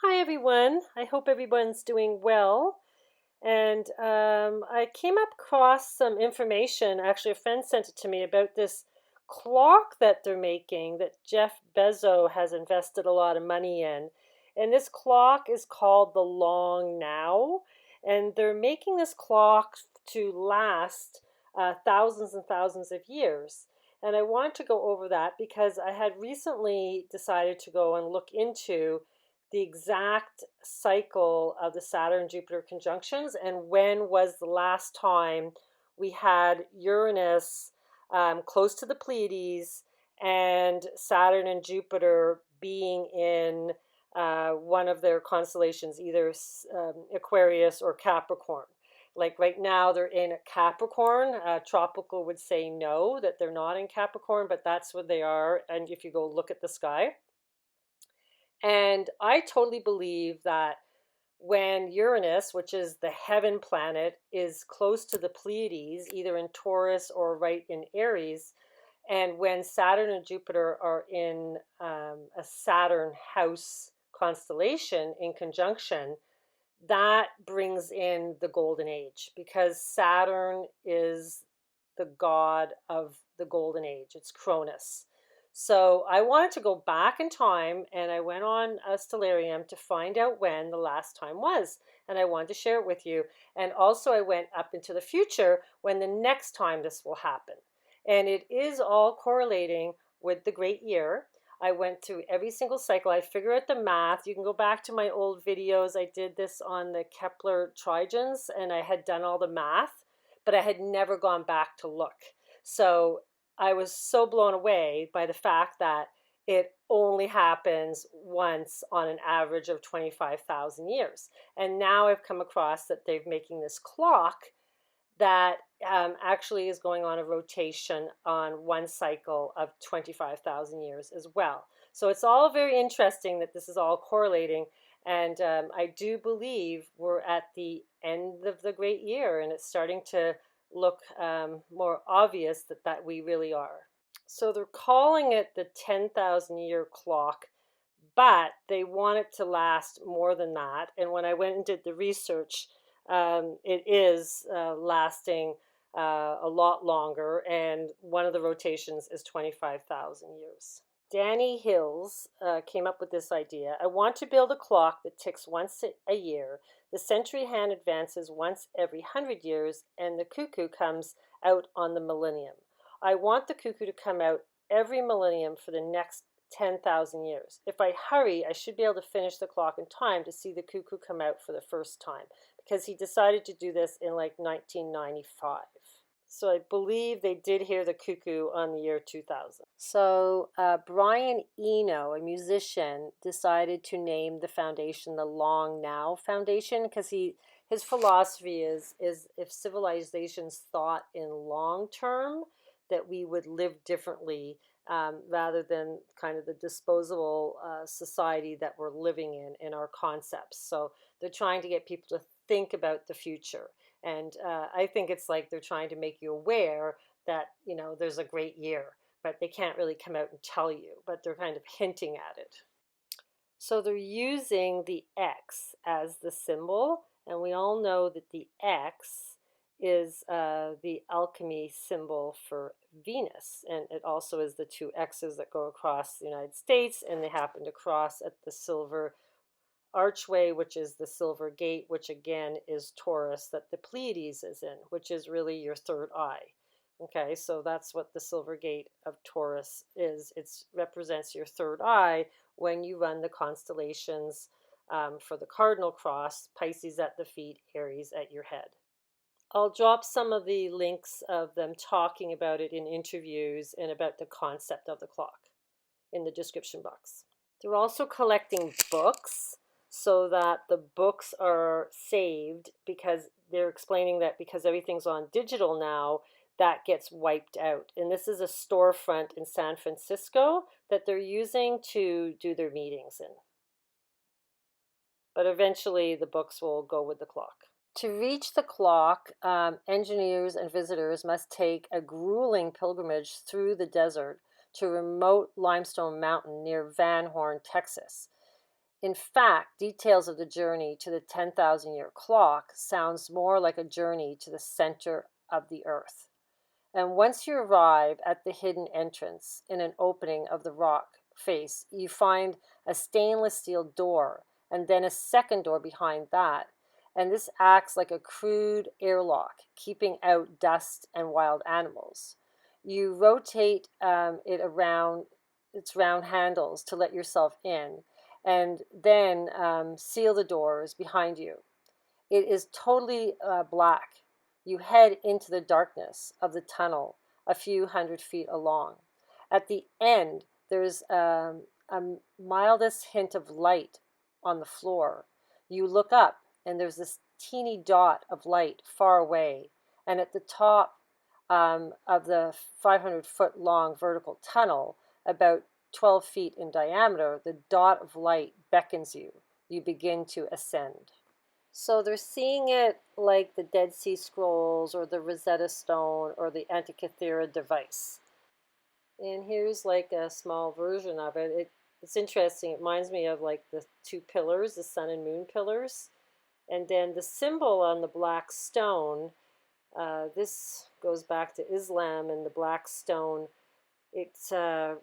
Hi everyone. I hope everyone's doing well. And I came across some information. Actually, a friend sent it to me about this clock that they're making that Jeff Bezos has invested a lot of money in. And this clock is called the Long Now. And they're making this clock to last thousands and thousands of years. And I wanted to go over that because I had recently decided to go and look into the exact cycle of the Saturn Jupiter conjunctions and when was the last time we had Uranus close to the Pleiades and Saturn and Jupiter being in one of their constellations, either Aquarius or Capricorn. Like right now, they're in Capricorn. Tropical would say no, that they're not in Capricorn, but that's where they are. And if you go look at the sky, and I totally believe that when Uranus, which is the heaven planet, is close to the Pleiades, either in Taurus or right in Aries, and when Saturn and Jupiter are in a Saturn house constellation in conjunction, that brings in the golden age because Saturn is the god of the golden age. It's Cronus. So I wanted to go back in time and I went on a stellarium to find out when the last time was. And I wanted to share it with you. And also I went up into the future when the next time this will happen. And it is all correlating with the great year. I went through every single cycle. I figured out the math. You can go back to my old videos. I did this on the Kepler trigens and I had done all the math, but I had never gone back to look. So I was so blown away by the fact that it only happens once on an average of 25,000 years. And now I've come across that they're making this clock that actually is going on a rotation on one cycle of 25,000 years as well. So it's all very interesting that this is all correlating. And I do believe we're at the end of the great year and it's starting to look more obvious that we really are. So they're calling it the 10,000 year clock, but they want it to last more than that. And when I went and did the research, it is lasting a lot longer, and one of the rotations is 25,000 years. Danny Hills came up with this idea. I want to build a clock that ticks once a year. The century hand advances once every 100 years, and the cuckoo comes out on the millennium. I want the cuckoo to come out every millennium for the next 10,000 years. If I hurry, I should be able to finish the clock in time to see the cuckoo come out for the first time, because he decided to do this in like 1995. So I believe they did hear the cuckoo on the year 2000. So Brian Eno, a musician, decided to name the foundation the Long Now Foundation because his philosophy is if civilizations thought in long term, that we would live differently rather than kind of the disposable society that we're living in our concepts. So they're trying to get people to think about the future. And I think it's like they're trying to make you aware that, you know, there's a great year, but they can't really come out and tell you, but they're kind of hinting at it. So they're using the X as the symbol, and we all know that the X is the alchemy symbol for Venus, and it also is the two X's that go across the United States, and they happen to cross at the silver archway, which is the silver gate, which again is Taurus, that the Pleiades is in, which is really your third eye. Okay, so that's what the silver gate of Taurus is. It represents your third eye when you run the constellations for the cardinal cross, Pisces at the feet, Aries at your head. I'll drop some of the links of them talking about it in interviews and about the concept of the clock in the description box. They're also collecting books so that the books are saved, because they're explaining that because everything's on digital now, that gets wiped out. And this is a storefront in San Francisco that they're using to do their meetings in. But eventually the books will go with the clock. To reach the clock, engineers and visitors must take a grueling pilgrimage through the desert to a remote limestone mountain near Van Horn, Texas. In fact, details of the journey to the 10,000-year clock sounds more like a journey to the center of the earth. And once you arrive at the hidden entrance in an opening of the rock face, you find a stainless steel door and then a second door behind that. And this acts like a crude airlock, keeping out dust and wild animals. You rotate it around its round handles to let yourself in, and then seal the doors behind you. It is totally black. You head into the darkness of the tunnel a few 100 feet along. At the end, there's a mildest hint of light on the floor. You look up, and there's this teeny dot of light far away. And at the top of the 500-foot long vertical tunnel, about 12 feet in diameter, the dot of light beckons you. You begin to ascend. So they're seeing it like the Dead Sea Scrolls or the Rosetta Stone or the Antikythera device. And here's like a small version of it. It's interesting. It reminds me of like the two pillars, the sun and moon pillars. And then the symbol on the black stone, this goes back to Islam and the black stone. It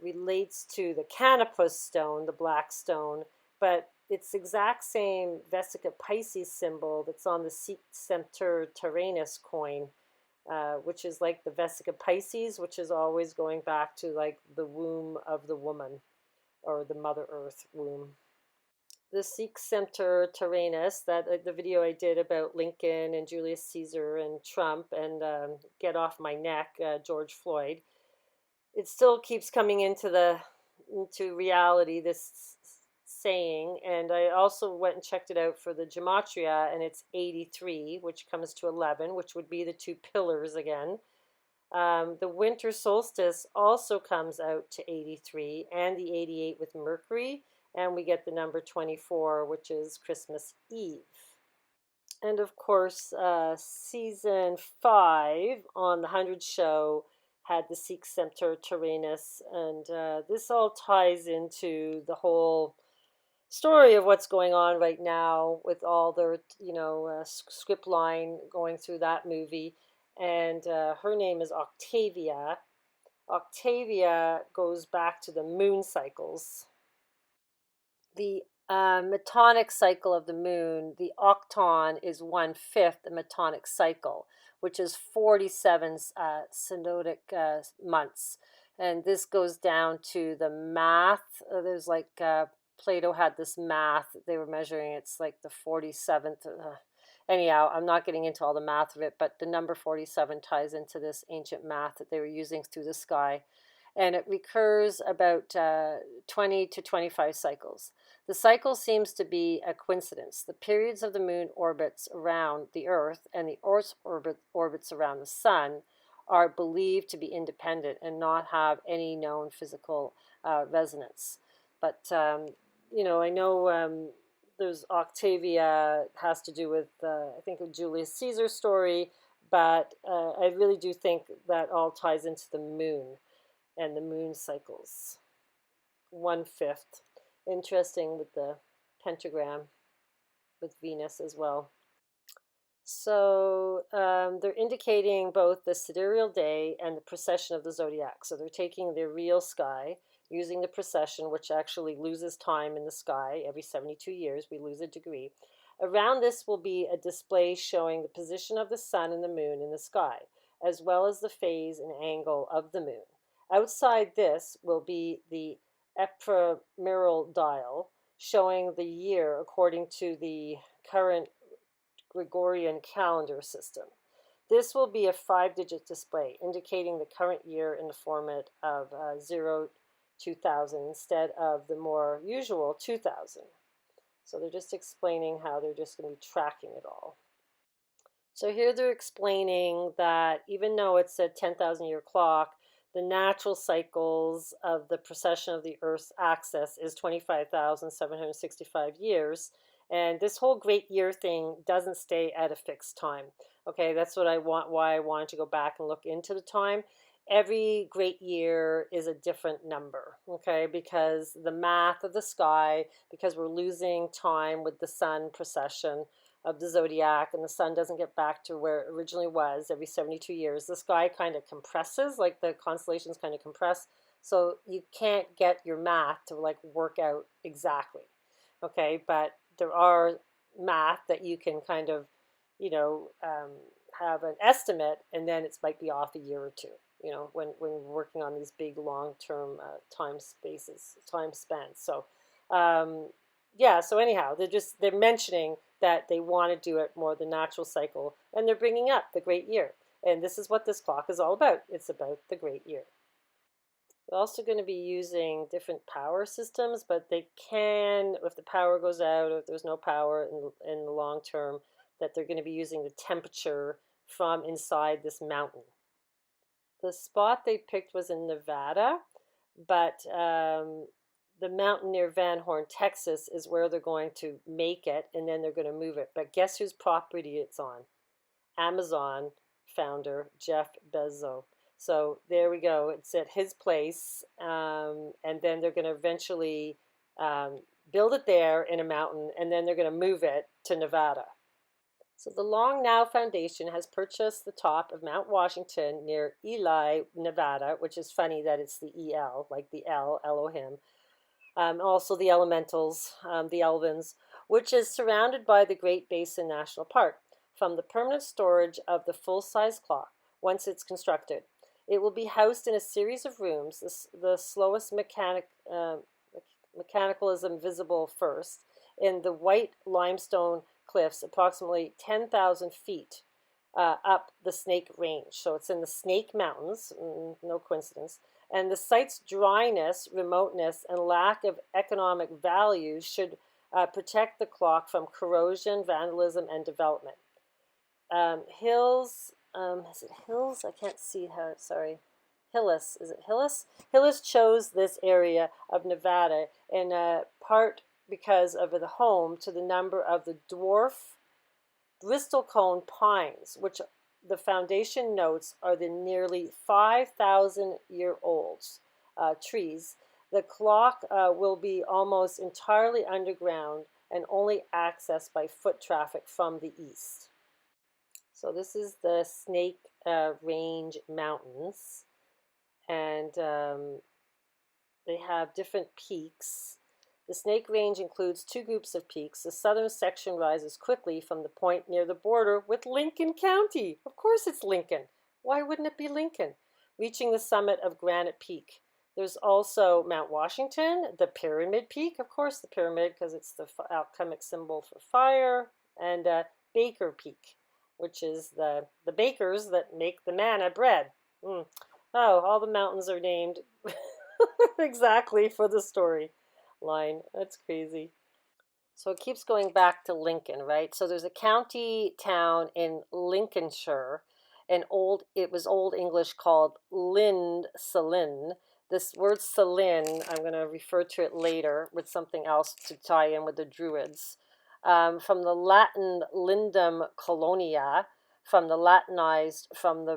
relates to the canopus stone, the black stone, but it's the exact same Vesica Pisces symbol that's on the Sikh Scepter Tyrannus coin, which is like the Vesica Pisces, which is always going back to like the womb of the woman, or the Mother Earth womb. The Sikh Scepter Tyrannus, that the video I did about Lincoln and Julius Caesar and Trump and Get Off My Neck, George Floyd, it still keeps coming into reality, this saying. And I also went and checked it out for the gematria, and it's 83, which comes to 11, which would be the two pillars again. The winter solstice also comes out to 83, and the 88 with Mercury, and we get the number 24, which is Christmas Eve. And of course, season 5 on the 100 show had the Sikh Scepter Tyrannus, and this all ties into the whole story of what's going on right now with all the script line going through that movie. And her name is Octavia. Octavia goes back to the moon cycles. The metonic cycle of the moon, the octon, is 1/5 the metonic cycle, which is 47 synodic months. And this goes down to the math. There's like Plato had this math they were measuring. It's like the 47th. Anyhow, I'm not getting into all the math of it, but the number 47 ties into this ancient math that they were using through the sky. And it recurs about 20 to 25 cycles. The cycle seems to be a coincidence. The periods of the moon orbits around the Earth and the Earth's orbits around the sun are believed to be independent and not have any known physical resonance. But I know there's Octavia has to do with, I think, a Julius Caesar story, but I really do think that all ties into the moon and the moon cycles. 1/5. Interesting with the pentagram with Venus as well. So they're indicating both the sidereal day and the precession of the zodiac. So they're taking the real sky, using the precession, which actually loses time in the sky. Every 72 years, we lose a degree. Around this will be a display showing the position of the sun and the moon in the sky, as well as the phase and angle of the moon. Outside this will be the ephemeral dial, showing the year according to the current Gregorian calendar system. This will be a 5-digit display, indicating the current year in the format of 2000 instead of the more usual 2000. So they're just explaining how they're just going to be tracking it all. So here they're explaining that even though it's a 10,000-year clock, the natural cycles of the precession of the Earth's axis is 25,765 years. And this whole great year thing doesn't stay at a fixed time. Okay, that's what I want, why I wanted to go back and look into the time. every great year is a different number, okay? Because the math of the sky, because we're losing time with the sun precession of the zodiac, and the sun doesn't get back to where it originally was every 72 years. The sky kind of compresses, like the constellations kind of compress. So you can't get your math to like work out exactly, okay? But there are math that you can kind of, you know, have an estimate, and then it might be off a year or two, you know, when we're working on these big long-term time spans. So yeah, so anyhow, they're mentioning that they want to do it more the natural cycle, and they're bringing up the great year. And this is what this clock is all about. It's about the great year. They're also going to be using different power systems, but they can, if the power goes out, or if there's no power in the long term, that they're going to be using the temperature from inside this mountain. The spot they picked was in Nevada, but the mountain near Van Horn, Texas is where they're going to make it, and then they're going to move it. But guess whose property it's on? Amazon founder Jeff Bezos. So there we go. It's at his place, and then they're going to eventually build it there in a mountain, and then they're going to move it to Nevada. So the Long Now Foundation has purchased the top of Mount Washington near Ely, Nevada, which is funny that it's the EL, like the L, Elohim. Also the elementals, the Elvins, which is surrounded by the Great Basin National Park, from the permanent storage of the full-size clock once it's constructed. It will be housed in a series of rooms, the slowest mechanicalism visible first, in the white limestone cliffs, approximately 10,000 feet up the Snake Range. So it's in the Snake Mountains, no coincidence. And the site's dryness, remoteness, and lack of economic value should protect the clock from corrosion, vandalism, and development. Hills, is it Hills? I can't see how, sorry. Hillis, is it Hillis? Hillis chose this area of Nevada in part because of the home to the number of the dwarf bristlecone pines, which the foundation notes are the nearly 5,000-year-old trees. The clock will be almost entirely underground and only accessed by foot traffic from the east. So this is the Snake Range Mountains, and they have different peaks. The Snake Range includes two groups of peaks. The southern section rises quickly from the point near the border with Lincoln County. Of course it's Lincoln. Why wouldn't it be Lincoln? Reaching the summit of Granite Peak. There's also Mount Washington, the Pyramid Peak, of course the pyramid because it's the alchemic symbol for fire, and Baker Peak, which is the bakers that make the manna bread. Oh, all the mountains are named exactly for the story line. That's crazy. So it keeps going back to Lincoln, right? So there's a county town in Lincolnshire, and it was Old English called Lynn-Salin. This word Salin, I'm going to refer to it later with something else to tie in with the Druids. From the Latin Lindum Colonia, from the Latinized from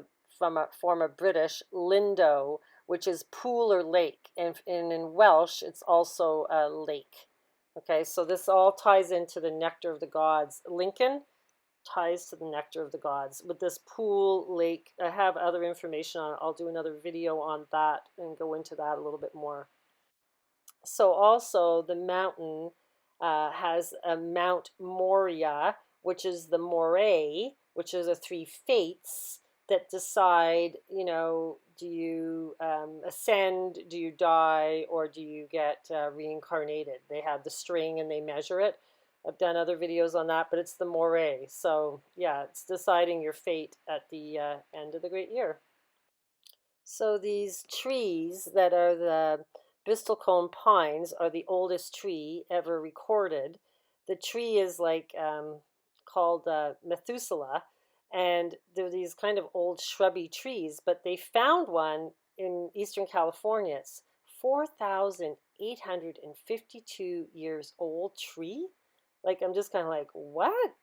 a former British Lindo, which is pool or lake, and in Welsh it's also a lake. Okay, so this all ties into the nectar of the gods. Lincoln ties to the nectar of the gods with this pool, lake. I have other information on it. I'll do another video on that and go into that a little bit more. So also the mountain has a Mount Moria, which is the Moray, which is the three fates that decide, you know, do you ascend, do you die, or do you get reincarnated? They have the string and they measure it. I've done other videos on that, but it's the Moray. So yeah, it's deciding your fate at the end of the great year. So these trees that are the bristlecone pines are the oldest tree ever recorded. The tree is like called Methuselah, and they're these kind of old shrubby trees, but they found one in Eastern California. It's 4,852 years old tree. Like, I'm just kind of like, what?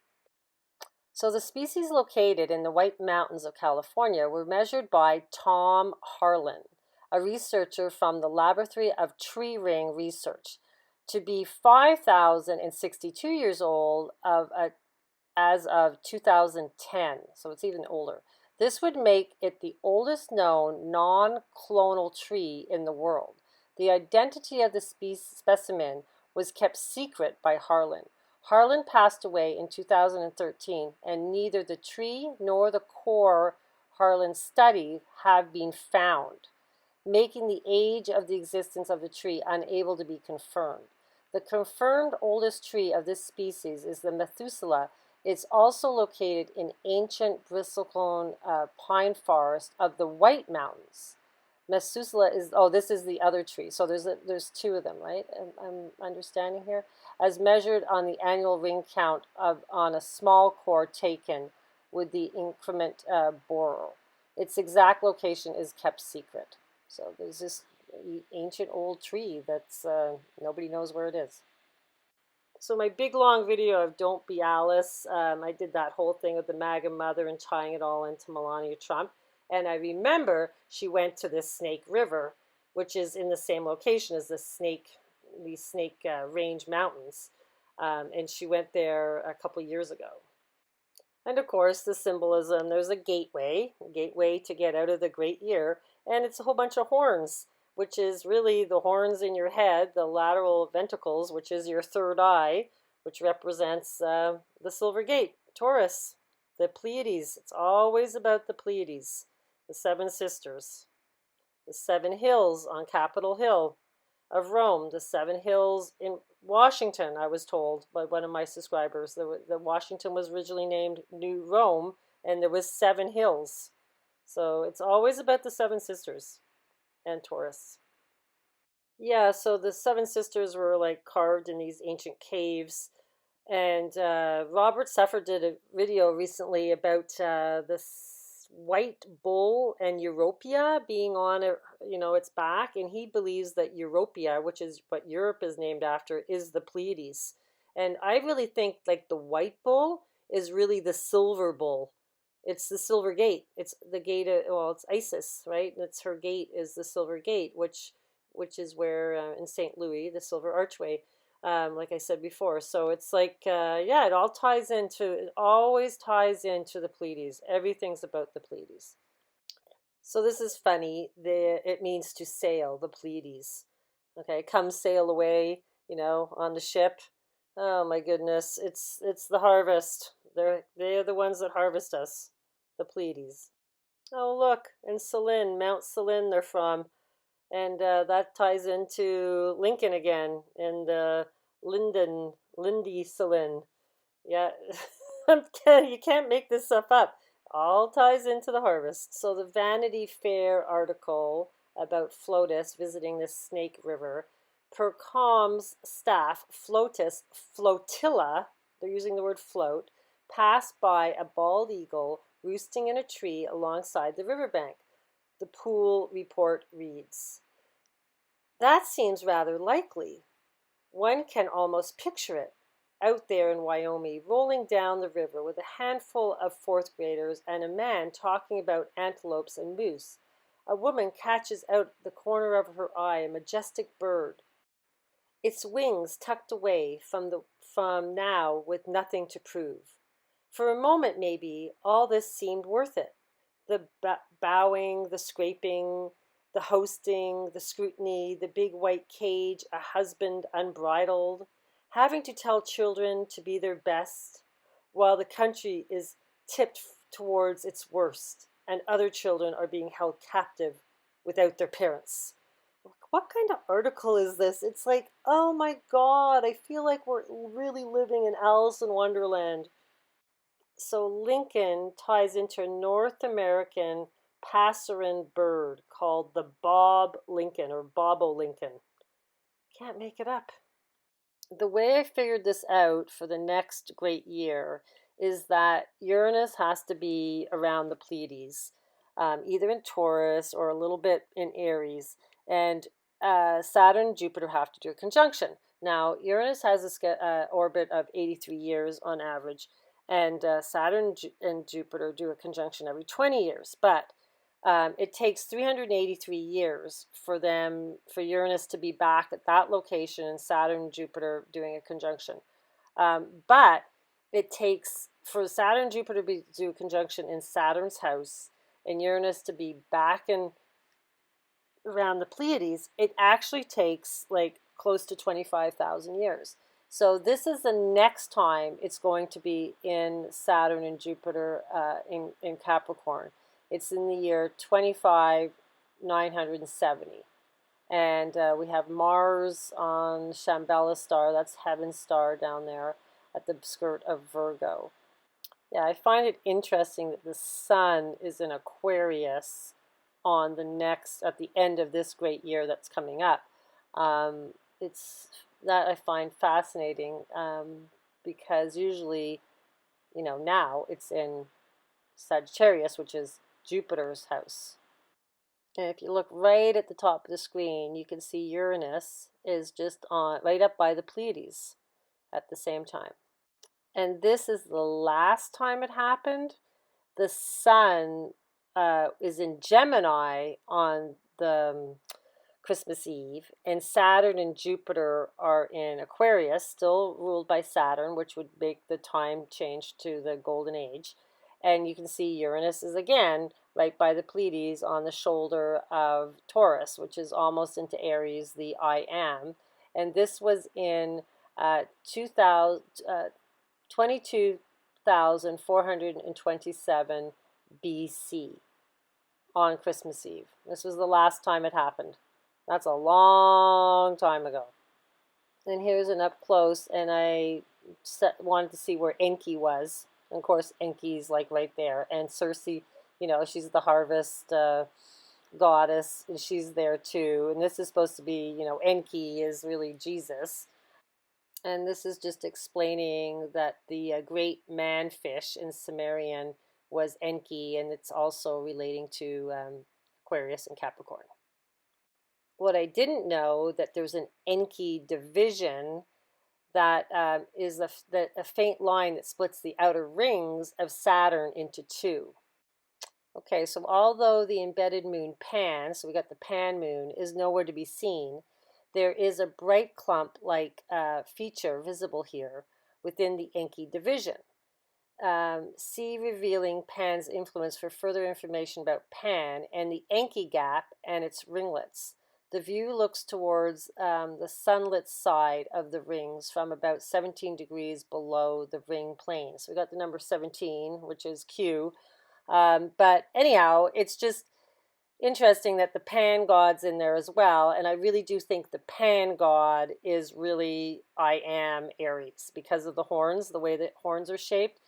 So the species located in the White Mountains of California were measured by Tom Harlan, a researcher from the Laboratory of Tree Ring Research, to be 5,062 years old as of 2010, so it's even older. This would make it the oldest known non-clonal tree in the world. The identity of the specimen was kept secret by Harlan. Harlan passed away in 2013, and neither the tree nor the core Harlan studied have been found, making the age of the existence of the tree unable to be confirmed. The confirmed oldest tree of this species is the Methuselah. It's also located in ancient bristlecone pine forest of the White Mountains. Methuselah is, oh, this is the other tree. So there's two of them, right? I'm understanding here. As measured on the annual ring count on a small core taken with the increment borer. Its exact location is kept secret. So there's this ancient old tree that's nobody knows where it is. So my big long video of Don't Be Alice, I did that whole thing with the MAGA mother and tying it all into Melania Trump. And I remember she went to this Snake River, which is in the same location as these Snake Range Mountains. And she went there a couple years ago. And of course, the symbolism, there's a gateway to get out of the great year. And it's a whole bunch of horns, which is really the horns in your head, the lateral ventricles, which is your third eye, which represents the silver gate, Taurus, the Pleiades. It's always about the Pleiades, the seven sisters, the seven hills on Capitol Hill of Rome, the seven hills in Washington, I was told by one of my subscribers. That Washington was originally named New Rome, and there was 7 hills. So it's always about the seven sisters and Taurus. Yeah, so the seven sisters were like carved in these ancient caves. And Robert Suffer did a video recently about this white bull and Europia being on its back, and he believes that Europia, which is what Europe is named after, is the Pleiades. And I really think like the white bull is really the silver bull. It's the silver gate. It's the gate of, well, it's Isis, right? It's her gate is the silver gate, which is where in St. Louis, the silver archway, like I said before. So it's like, yeah, it always ties into the Pleiades. Everything's about the Pleiades. So this is funny. It means to sail, the Pleiades. Okay, come sail away, on the ship. Oh my goodness, it's the harvest. They're the ones that harvest us, the Pleiades. Oh look, and Selin, Mount Selin they're from. And that ties into Lincoln again, and Lindy Selin. Yeah, you can't make this stuff up. All ties into the harvest. So the Vanity Fair article about Flotus visiting the Snake River, per com's staff, flotilla, they're using the word float, passed by a bald eagle roosting in a tree alongside the riverbank. The Pool report reads, that seems rather likely. One can almost picture it, out there in Wyoming, rolling down the river with a handful of 4th graders and a man talking about antelopes and moose. A woman catches out the corner of her eye a majestic bird, its wings tucked away from now with nothing to prove. For a moment, maybe, all this seemed worth it. The bowing, the scraping, the hosting, the scrutiny, the big white cage, a husband unbridled, having to tell children to be their best, while the country is tipped towards its worst, and other children are being held captive without their parents. What kind of article is this? It's like, oh my God, I feel like we're really living in Alice in Wonderland. So Lincoln ties into a North American passerine bird called the bob Lincoln or bobolink. Can't make it up. The way I figured this out for the next great year is that Uranus has to be around the Pleiades, either in Taurus or a little bit in Aries, and Saturn and Jupiter have to do a conjunction. Now, Uranus has a orbit of 83 years on average, And Saturn and Jupiter do a conjunction every 20 years. But it takes 383 years for Uranus to be back at that location and Saturn and Jupiter doing a conjunction. But it takes for Saturn and Jupiter to do a conjunction in Saturn's house and Uranus to be back in around the Pleiades, it actually takes like close to 25,000 years. So this is the next time it's going to be in Saturn and Jupiter in Capricorn. It's in the year 25,970. And we have Mars on Shambhala star, that's Heaven's star down there at the skirt of Virgo. Yeah, I find it interesting that the sun is in Aquarius on at the end of this great year that's coming up. It's that I find fascinating because usually, now it's in Sagittarius, which is Jupiter's house. And if you look right at the top of the screen, you can see Uranus is just right up by the Pleiades at the same time. And this is the last time it happened. The sun is in Gemini on the Christmas Eve, and Saturn and Jupiter are in Aquarius, still ruled by Saturn, which would make the time change to the Golden Age. And you can see Uranus is again right by the Pleiades on the shoulder of Taurus, which is almost into Aries, the I am. And this was in 22,427 BC on Christmas Eve. This was the last time it happened. That's a long time ago. And here's an up close, and I wanted to see where Enki was. And of course, Enki's like right there. And Circe, she's the harvest goddess, and she's there too. And this is supposed to be, Enki is really Jesus. And this is just explaining that the great man-fish in Sumerian was Enki, and it's also relating to Aquarius and Capricorn. What I didn't know, that there's an Enki division that is a faint line that splits the outer rings of Saturn into two. Okay, so although the embedded moon Pan, so we got the Pan moon, is nowhere to be seen, there is a bright clump-like feature visible here within the Enki division. See revealing Pan's influence for further information about Pan and the Enki gap and its ringlets. The view looks towards the sunlit side of the rings from about 17 degrees below the ring plane. So we got the number 17, which is Q. But anyhow, it's just interesting that the Pan god's in there as well. And I really do think the Pan god is really I am Aries because of the horns, the way that horns are shaped.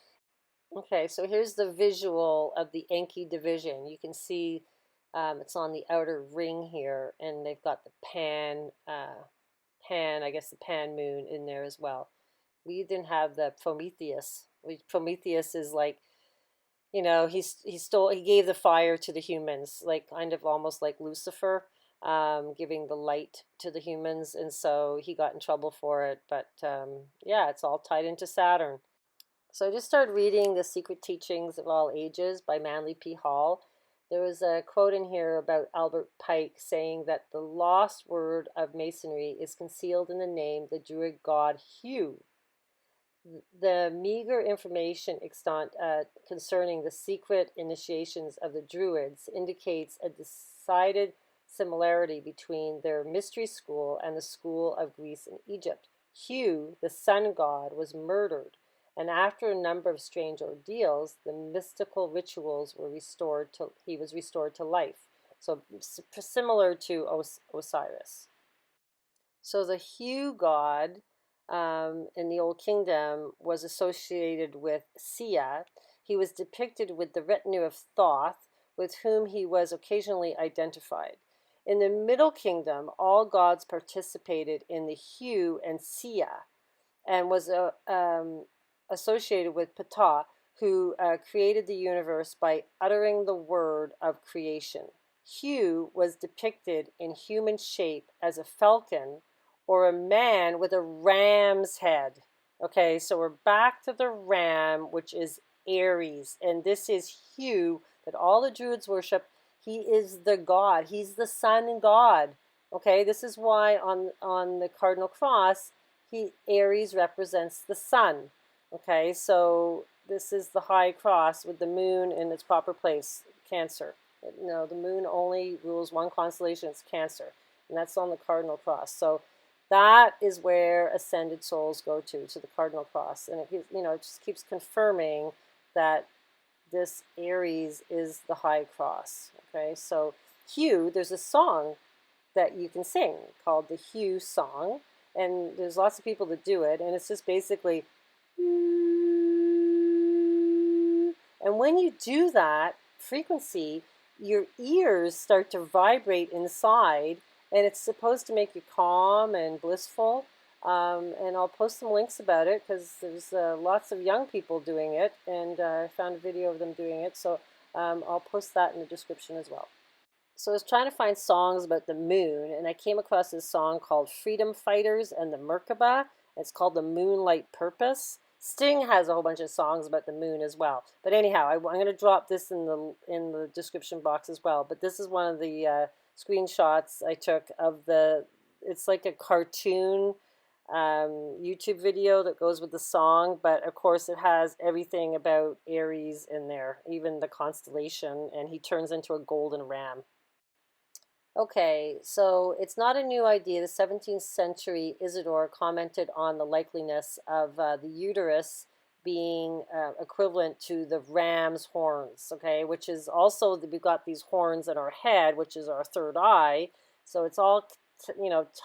Okay, so here's the visual of the Enki division. You can see it's on the outer ring here, and they've got the I guess the Pan moon in there as well. We didn't have the Prometheus. Prometheus is like, he gave the fire to the humans, like kind of almost like Lucifer, giving the light to the humans, and so he got in trouble for it. But yeah, it's all tied into Saturn. So I just started reading The Secret Teachings of All Ages by Manly P. Hall. There was a quote in here about Albert Pike saying that the lost word of Masonry is concealed in the name, the Druid god Hugh. The meager information extant concerning the secret initiations of the Druids indicates a decided similarity between their mystery school and the school of Greece and Egypt. Hugh, the sun god, was murdered, and after a number of strange ordeals, the mystical rituals were he was restored to life. So similar to Osiris. So the Hugh god in the Old Kingdom was associated with Sia. He was depicted with the retinue of Thoth, with whom he was occasionally identified. In the Middle Kingdom, all gods participated in the Hugh and Sia, and was associated with Ptah, who created the universe by uttering the word of creation. Hugh was depicted in human shape as a falcon or a man with a ram's head. Okay, so we're back to the ram, which is Aries, and this is Hugh that all the Druids worship. He is the god. He's the sun god. Okay, this is why on the cardinal cross, Aries represents the sun. Okay, so this is the high cross with the moon in its proper place, Cancer. No, the moon only rules one constellation, it's Cancer, and that's on the cardinal cross. So that is where ascended souls go to the cardinal cross, and it it just keeps confirming that this Aries is the high cross. Okay, so Hugh, there's a song that you can sing called the Hugh song, and there's lots of people that do it, and it's just basically, and when you do that frequency, your ears start to vibrate inside, and it's supposed to make you calm and blissful. And I'll post some links about it because there's lots of young people doing it, and I found a video of them doing it, so I'll post that in the description as well. So I was trying to find songs about the moon, and I came across this song called Freedom Fighters and the Merkaba. It's called the Moonlight Purpose. Sting has a whole bunch of songs about the moon as well. But anyhow, I'm going to drop this in the description box as well. But this is one of the screenshots I took of it's like a cartoon YouTube video that goes with the song, but of course it has everything about Aries in there, even the constellation, and he turns into a golden ram. Okay, so it's not a new idea. The 17th century Isidore commented on the likeliness of the uterus being equivalent to the ram's horns, okay, which is also, we've got these horns in our head, which is our third eye. So it's all,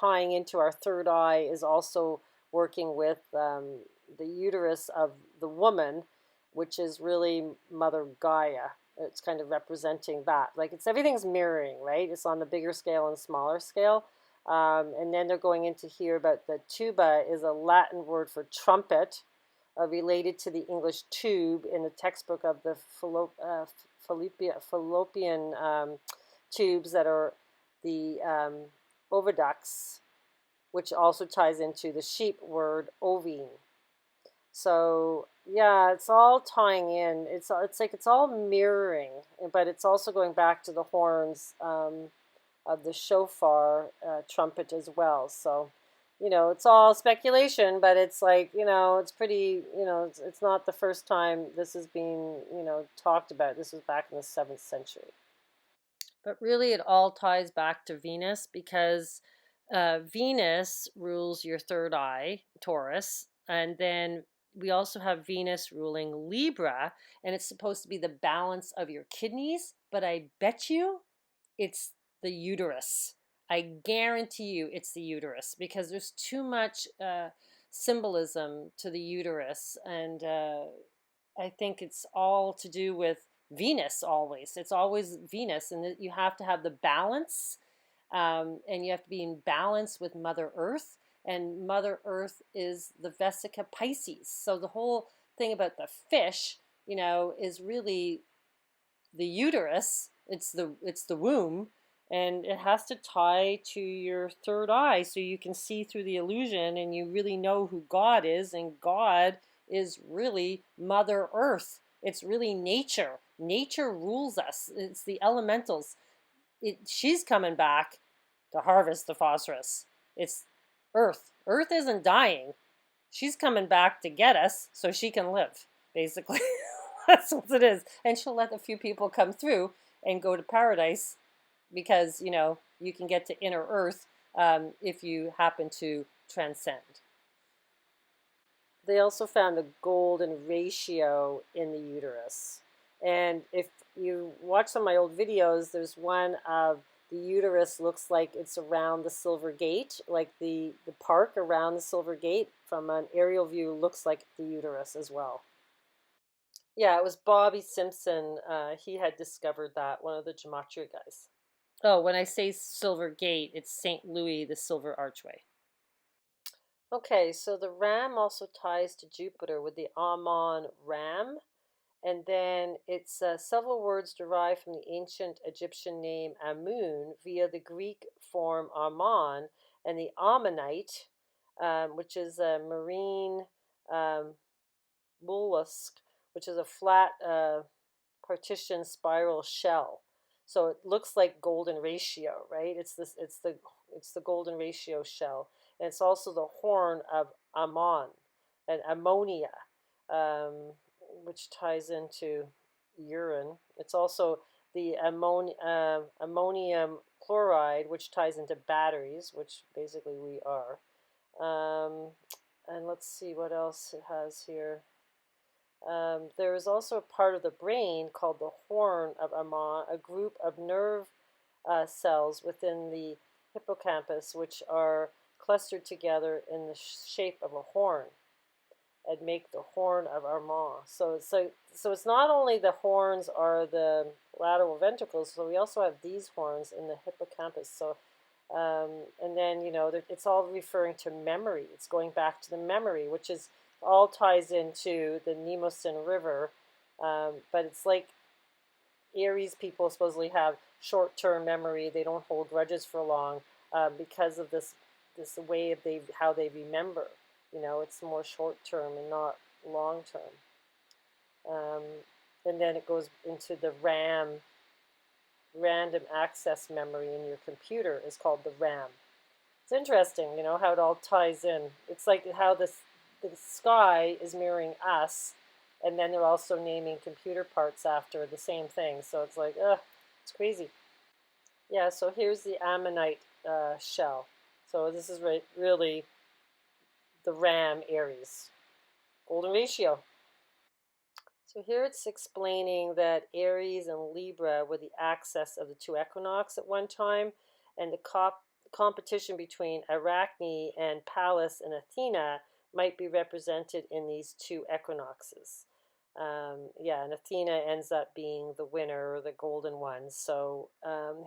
tying into our third eye is also working with the uterus of the woman, which is really Mother Gaia. It's kind of representing that. Like everything's mirroring, right? It's on the bigger scale and smaller scale. And then they're going into here about the tuba is a Latin word for trumpet, related to the English tube in the textbook of the fallopian tubes that are the oviducts, which also ties into the sheep word ovine. So yeah, it's all tying in. It's like it's all mirroring, but it's also going back to the horns of the shofar trumpet as well. So, it's all speculation, but it's like, it's pretty, it's not the first time this is being, talked about. This was back in the 7th century. But really, it all ties back to Venus because Venus rules your third eye, Taurus, and then we also have Venus ruling Libra, and it's supposed to be the balance of your kidneys, but I bet you it's the uterus. I guarantee you it's the uterus because there's too much symbolism to the uterus, and I think it's all to do with Venus always. It's always Venus, and you have to have the balance, and you have to be in balance with Mother Earth. And Mother Earth is the Vesica Pisces. So the whole thing about the fish, is really the uterus. It's the womb, and it has to tie to your third eye so you can see through the illusion and you really know who God is, and God is really Mother Earth. It's really nature. Nature rules us. It's the elementals. She's coming back to harvest the phosphorus. It's Earth. Earth isn't dying. She's coming back to get us so she can live, basically. That's what it is. And she'll let a few people come through and go to paradise because, you can get to inner Earth if you happen to transcend. They also found the golden ratio in the uterus. And if you watch some of my old videos, there's one of the uterus looks like it's around the Silver Gate, like the park around the Silver Gate from an aerial view looks like the uterus as well. Yeah, it was Bobby Simpson. He had discovered that, one of the gematria guys. Oh, when I say Silver Gate, it's St. Louis, the Silver Archway. Okay, so the ram also ties to Jupiter with the Ammon ram. And then it's several words derived from the ancient Egyptian name Amun via the Greek form Ammon and the Ammonite, which is a marine um, mollusk, which is a flat partition spiral shell. So it looks like golden ratio, right? It's the golden ratio shell, and it's also the horn of Ammon and ammonia, um, which ties into urine. It's also the ammonium chloride, which ties into batteries, which basically we are. Um, and let's see what else it has here. There is also a part of the brain called the horn of Ammon, a group of nerve cells within the hippocampus, which are clustered together in the shape of a horn and make the horn of Ammon. So it's not only the horns are the lateral ventricles, so we also have these horns in the hippocampus. So and then, it's all referring to memory. It's going back to the memory, which is all ties into the Nemosin River. But it's like Aries people supposedly have short-term memory. They don't hold grudges for long because of this way of how they remember. It's more short-term and not long-term. Um, and then it goes into the RAM, random access memory in your computer is called the RAM. It's interesting, how it all ties in. It's like how the sky is mirroring us, and then they're also naming computer parts after the same thing. So it's like, it's crazy. Yeah, so here's the ammonite shell. So this is really the Ram Aries. Golden ratio. So here it's explaining that Aries and Libra were the axis of the two equinox at one time, and the competition between Arachne and Pallas and Athena might be represented in these two equinoxes. Yeah, and Athena ends up being the winner, or the golden one. So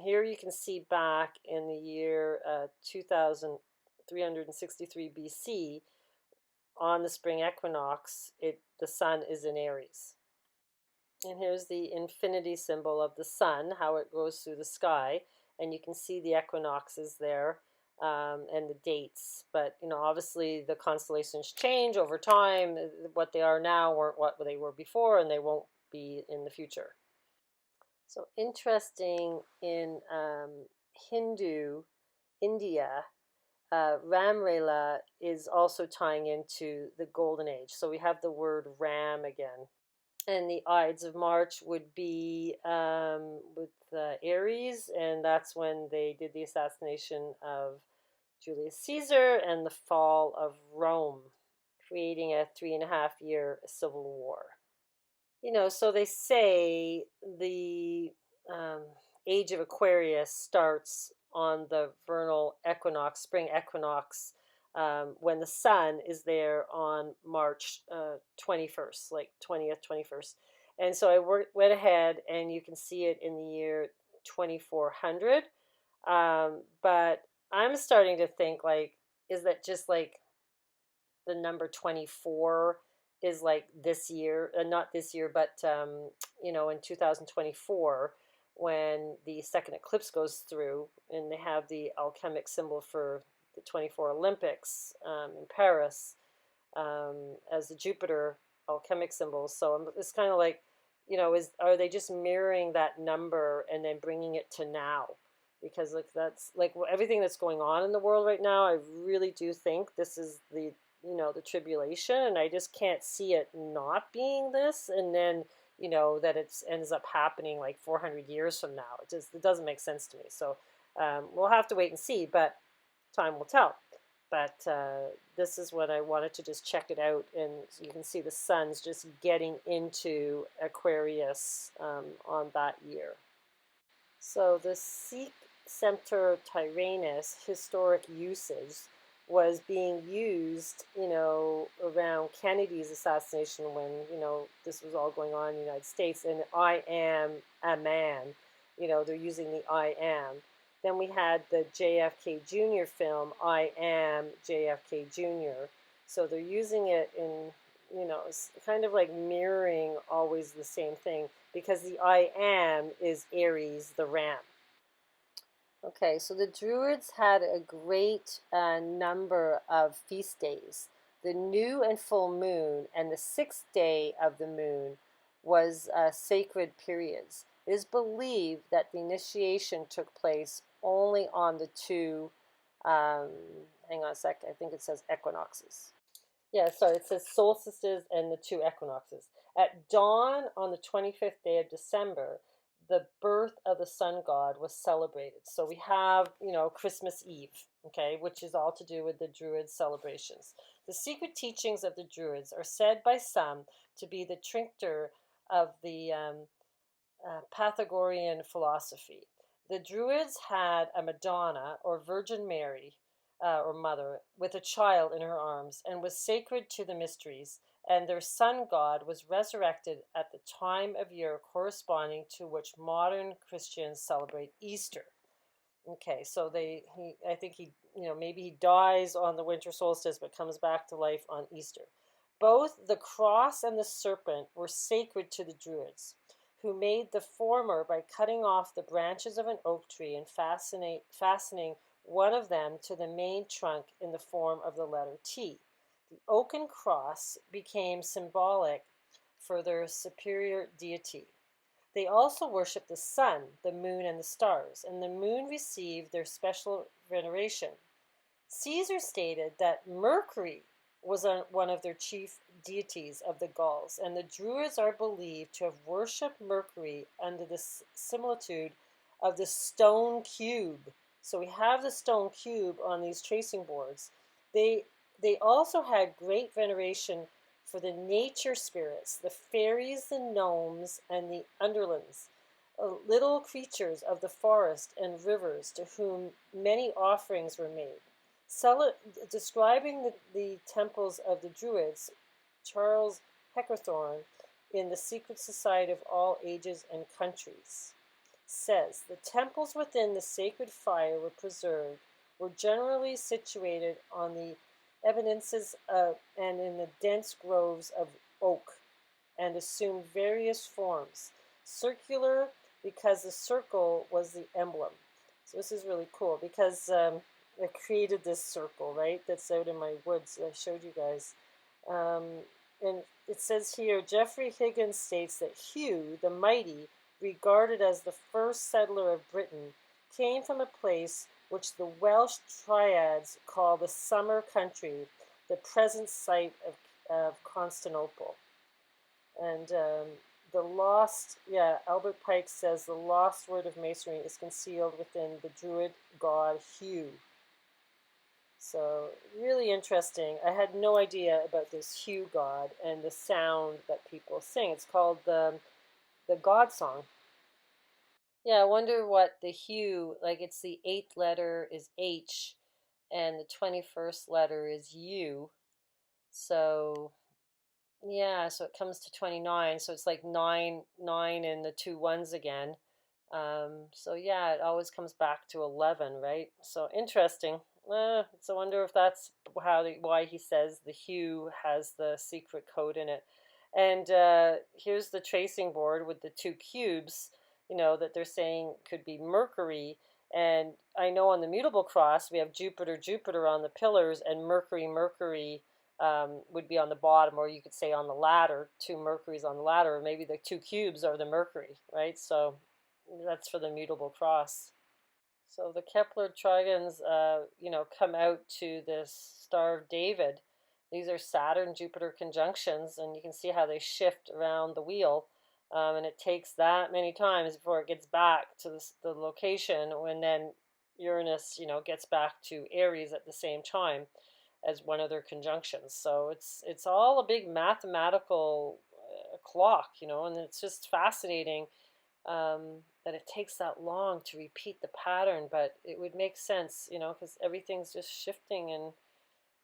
here you can see back in the year 2363 BC, on the spring equinox, the sun is in Aries. And here's the infinity symbol of the sun, how it goes through the sky. And you can see the equinoxes there and the dates. But, obviously the constellations change over time. What they are now weren't what they were before, and they won't be in the future. So interesting in India, Ramrela is also tying into the Golden Age. So we have the word Ram again. And the Ides of March would be with Aries, and that's when they did the assassination of Julius Caesar and the fall of Rome, creating a 3.5 year civil war. So they say the age of Aquarius starts on the vernal equinox, spring equinox, when the sun is there on March 21st, like 20th, 21st. And so I went ahead, and you can see it in the year 2400. But I'm starting to think, like, is that just like the number 24 is like this year, not this year, but in 2024, when the second eclipse goes through, and they have the alchemic symbol for the 24 Olympics in Paris as the Jupiter alchemic symbol. So it's kind of like, are they just mirroring that number and then bringing it to now? Because like that's like everything that's going on in the world right now, I really do think this is the tribulation, and I just can't see it not being this, and then that it ends up happening like 400 years from now. It doesn't make sense to me. So we'll have to wait and see, but time will tell. But this is what I wanted to just check it out, and you can see the sun's just getting into Aquarius on that year. So the Sikh Semper Tyrannis historic usage was being used, around Kennedy's assassination, when, this was all going on in the United States, and I am a man, they're using the I am. Then we had the JFK Jr. film, I am JFK Jr. So they're using it in, it's kind of like mirroring always the same thing, because the I am is Aries, the ram. Okay, so the Druids had a great number of feast days. The new and full moon and the sixth day of the moon was sacred periods. It is believed that the initiation took place only on the two, um, hang on a sec, I think it says equinoxes. Yeah, sorry, it says solstices and the two equinoxes. At dawn on the 25th day of December, the birth of the sun god was celebrated. So we have, Christmas Eve, okay, which is all to do with the Druid celebrations. The secret teachings of the Druids are said by some to be the trincter of the Pythagorean philosophy. The Druids had a Madonna, or Virgin Mary, or Mother, with a child in her arms, and was sacred to the mysteries, and their sun god was resurrected at the time of year corresponding to which modern Christians celebrate Easter. Okay, so I think maybe he dies on the winter solstice but comes back to life on Easter. Both the cross and the serpent were sacred to the Druids, who made the former by cutting off the branches of an oak tree and fastening one of them to the main trunk in the form of the letter T. The oaken cross became symbolic for their superior deity. They also worshiped the sun, the moon, and the stars, and the moon received their special veneration. Caesar stated that Mercury was one of their chief deities of the Gauls, and the Druids are believed to have worshipped Mercury under the similitude of the stone cube. So we have the stone cube on these tracing boards. They also had great veneration for the nature spirits, the fairies, the gnomes, and the underlings, little creatures of the forest and rivers to whom many offerings were made. Describing the temples of the Druids, Charles Heckerthorne, in The Secret Society of All Ages and Countries, says the temples within the sacred fire were preserved, were generally situated on the eminences and in the dense groves of oak, and assumed various forms. Circular, because the circle was the emblem. So this is really cool because I created this circle, right? That's out in my woods that I showed you guys. And it says here, Geoffrey Higgins states that Hugh, the mighty, regarded as the first settler of Britain, came from a place which the Welsh triads call the Summer Country, the present site of Constantinople. And Albert Pike says the lost word of masonry is concealed within the Druid god Hugh. So really interesting. I had no idea about this Hugh god and the sound that people sing. It's called the God Song. Yeah, I wonder what the hue, like it's the 8th letter is H and the 21st letter is U. So, yeah, so it comes to 29. So it's like 9, 9 and the two ones again. So yeah, it always comes back to 11, right? So interesting. So I wonder if that's why he says the hue has the secret code in it. And here's the tracing board with the two cubes, that they're saying could be Mercury. And I know on the mutable cross we have Jupiter, Jupiter on the pillars, and Mercury, Mercury would be on the bottom, or you could say on the ladder, two Mercuries on the ladder, or maybe the two cubes are the Mercury, right? So that's for the mutable cross. So the Kepler trigons, come out to this Star of David. These are Saturn-Jupiter conjunctions, and you can see how they shift around the wheel. And it takes that many times before it gets back to the location, when then Uranus, gets back to Aries at the same time as one of their conjunctions. So it's all a big mathematical clock, and it's just fascinating that it takes that long to repeat the pattern, but it would make sense, because everything's just shifting and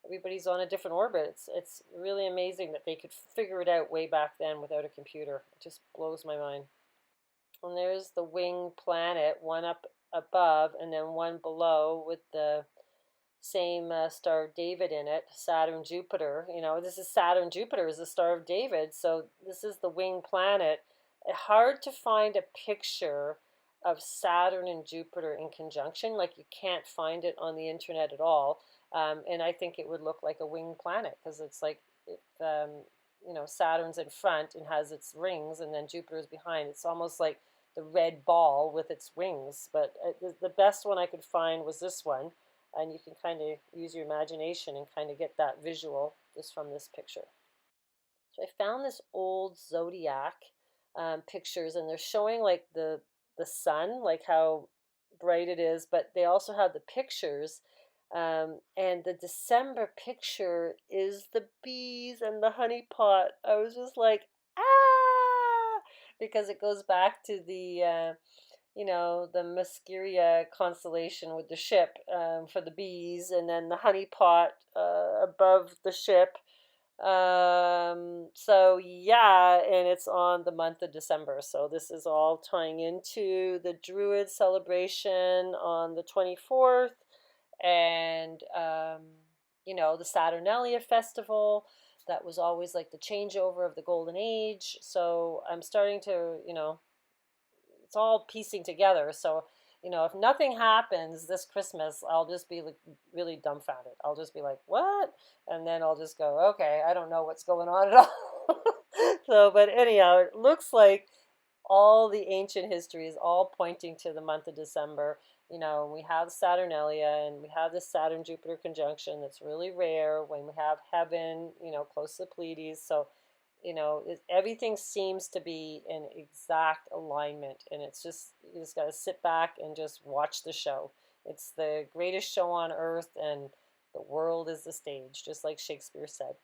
everybody's on a different orbit. It's really amazing that they could figure it out way back then without a computer. It just blows my mind. And there's the winged planet, one up above and then one below with the same Star of David in it, Saturn, Jupiter. This is Saturn, Jupiter is the Star of David, so this is the winged planet. Hard to find a picture of Saturn and Jupiter in conjunction. Like, you can't find it on the internet at all. And I think it would look like a winged planet because it's like if you know, Saturn's in front and has its rings, and then Jupiter's behind. It's almost like the red ball with its wings. But the best one I could find was this one, and you can kind of use your imagination and kind of get that visual just from this picture. So I found this old zodiac pictures, and they're showing like the sun, like how bright it is, but they also have the pictures. And the December picture is the bees and the honey pot. I was just like, ah, because it goes back to the you know, the Muscaria constellation with the ship for the bees, and then the honey pot above the ship. So yeah, and it's on the month of December. So this is all tying into the Druid celebration on the 24th, and you know, the Saturnalia festival. That was always like the changeover of the golden age. So I'm starting to, you know, it's all piecing together. So, you know, if nothing happens this Christmas, I'll just be like really dumbfounded. I'll just be like, what? And then I'll just go, okay, I don't know what's going on at all. So, but anyhow, it looks like all the ancient history is all pointing to the month of December. You know, we have Saturnalia and we have the Saturn Jupiter conjunction that's really rare when we have heaven, you know, close to the Pleiades. So, you know, everything seems to be in exact alignment, and it's just, you just got to sit back and just watch the show. It's the greatest show on earth, and the world is the stage, just like Shakespeare said.